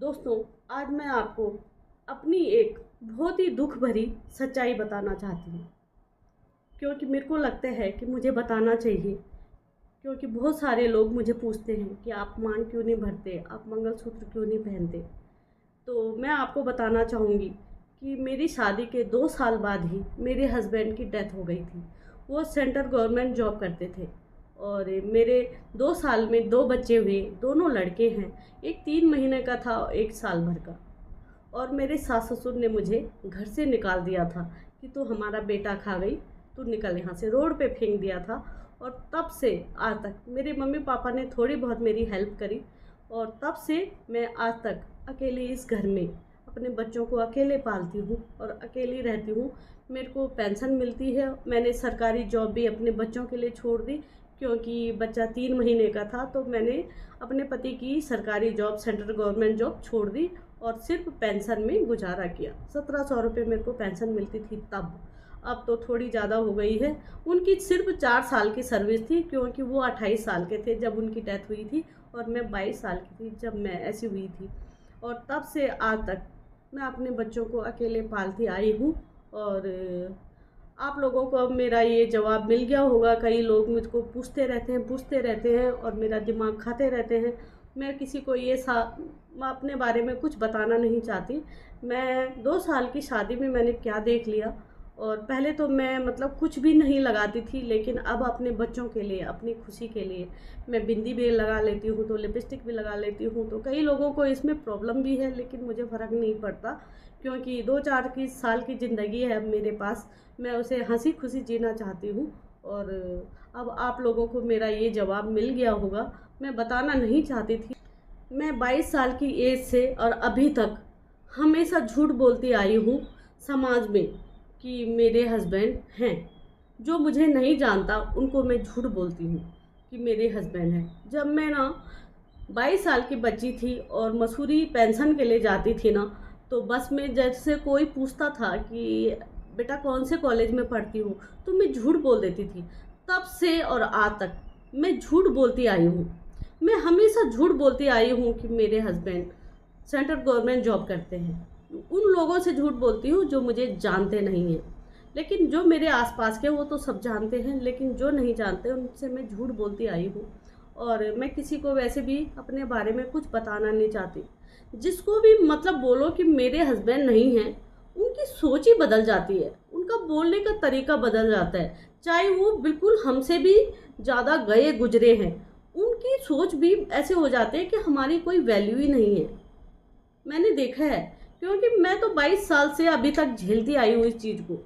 दोस्तों, आज मैं आपको अपनी एक बहुत ही दुख भरी सच्चाई बताना चाहती हूँ, क्योंकि मेरे को लगता है कि मुझे बताना चाहिए। क्योंकि बहुत सारे लोग मुझे पूछते हैं कि आप मांग क्यों नहीं भरते, आप मंगलसूत्र क्यों नहीं पहनते। तो मैं आपको बताना चाहूँगी कि मेरी शादी के 2 साल बाद ही मेरे हस्बैंड की डेथ हो गई थी। वो सेंट्रल गवर्नमेंट जॉब करते थे और मेरे 2 साल में 2 बच्चे हुए, दोनों लड़के हैं। एक 3 महीने का था और 1 साल भर का। और मेरे सास ससुर ने मुझे घर से निकाल दिया था कि तू हमारा बेटा खा गई, तू निकल यहाँ से, रोड पे फेंक दिया था। और तब से आज तक मेरे मम्मी पापा ने थोड़ी बहुत मेरी हेल्प करी और तब से मैं आज तक अकेले इस घर में अपने बच्चों को अकेले पालती हूँ और अकेली रहती हूँ। मेरे को पेंशन मिलती है। मैंने सरकारी जॉब भी अपने बच्चों के लिए छोड़ दी, क्योंकि बच्चा 3 महीने का था तो मैंने अपने पति की सरकारी जॉब, सेंट्रल गवर्नमेंट जॉब छोड़ दी और सिर्फ पेंशन में गुजारा किया। 1700 रुपये मेरे को पेंशन मिलती थी तब। अब तो थोड़ी ज़्यादा हो गई है। उनकी सिर्फ 4 साल की सर्विस थी, क्योंकि वो 28 साल के थे जब उनकी डेथ हुई थी और मैं 22 साल की थी जब मैं ऐसी हुई थी। और तब से आज तक मैं अपने बच्चों को अकेले पालती आई हूँ। और आप लोगों को अब मेरा ये जवाब मिल गया होगा। कई लोग मुझको पूछते रहते हैं और मेरा दिमाग खाते रहते हैं। मैं किसी को ये अपने बारे में कुछ बताना नहीं चाहती। मैं 2 साल की शादी में मैंने क्या देख लिया। और पहले तो मैं मतलब कुछ भी नहीं लगाती थी, लेकिन अब अपने बच्चों के लिए, अपनी खुशी के लिए मैं बिंदी भी लगा लेती हूँ, तो लिपस्टिक भी लगा लेती हूँ। तो कई लोगों को इसमें प्रॉब्लम भी है, लेकिन मुझे फ़र्क नहीं पड़ता, क्योंकि 2-4 साल की ज़िंदगी है अब मेरे पास। मैं उसे हंसी खुशी जीना चाहती हूँ। और अब आप लोगों को मेरा ये जवाब मिल गया होगा। मैं बताना नहीं चाहती थी। मैं 22 साल की एज से और अभी तक हमेशा झूठ बोलती आई हूँ समाज में कि मेरे हस्बैंड हैं। जो मुझे नहीं जानता उनको मैं झूठ बोलती हूँ कि मेरे हस्बैंड हैं। जब मैं ना 22 साल की बच्ची थी और मसूरी पेंशन के लिए जाती थी ना, तो बस में जैसे कोई पूछता था कि बेटा कौन से कॉलेज में पढ़ती हूँ, तो मैं झूठ बोल देती थी। तब से और आज तक मैं झूठ बोलती आई हूँ। मैं हमेशा झूठ बोलती आई हूँ कि मेरे हस्बैंड सेंट्रल गवर्नमेंट जॉब करते हैं। उन लोगों से झूठ बोलती हूँ जो मुझे जानते नहीं हैं, लेकिन जो मेरे आसपास के वो तो सब जानते हैं, लेकिन जो नहीं जानते उनसे मैं झूठ बोलती आई हूँ। और मैं किसी को वैसे भी अपने बारे में कुछ बताना नहीं चाहती। जिसको भी मतलब बोलो कि मेरे हस्बैंड नहीं हैं, उनकी सोच ही बदल जाती है, उनका बोलने का तरीका बदल जाता है। चाहे वो बिल्कुल हमसे भी ज़्यादा गए गुजरे हैं, उनकी सोच भी ऐसे हो जाते हैं कि हमारी कोई वैल्यू ही नहीं है। मैंने देखा है, क्योंकि मैं तो 22 साल से अभी तक झेलती आई हूँ इस चीज़ को।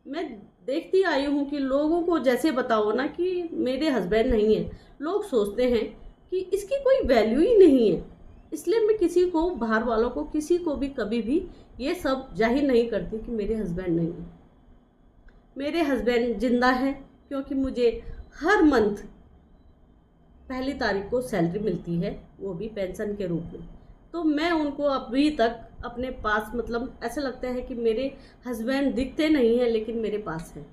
मैं देखती आई हूँ कि लोगों को जैसे बताओ ना कि मेरे हस्बैंड नहीं है, लोग सोचते हैं कि इसकी कोई वैल्यू ही नहीं है। इसलिए मैं किसी को, बाहर वालों को, किसी को भी कभी भी ये सब जाहिर नहीं करती कि मेरे हस्बैंड नहीं है। मेरे हस्बैंड जिंदा हैं, क्योंकि मुझे हर मंथ 1 तारीख को सैलरी मिलती है, वो भी पेंशन के रूप में। तो मैं उनको अभी तक अपने पास, मतलब ऐसा लगता है कि मेरे हस्बैंड दिखते नहीं हैं लेकिन मेरे पास हैं।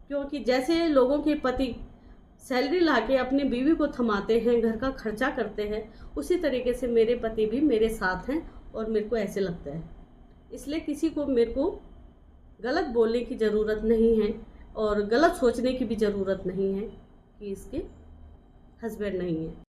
क्योंकि जैसे लोगों के पति सैलरी लाके अपनी बीवी को थमाते हैं, घर का खर्चा करते हैं, उसी तरीके से मेरे पति भी मेरे साथ हैं और मेरे को ऐसे लगता है। इसलिए किसी को मेरे को गलत बोलने की ज़रूरत नहीं है और गलत सोचने की भी ज़रूरत नहीं है कि इसके हस्बैंड नहीं है।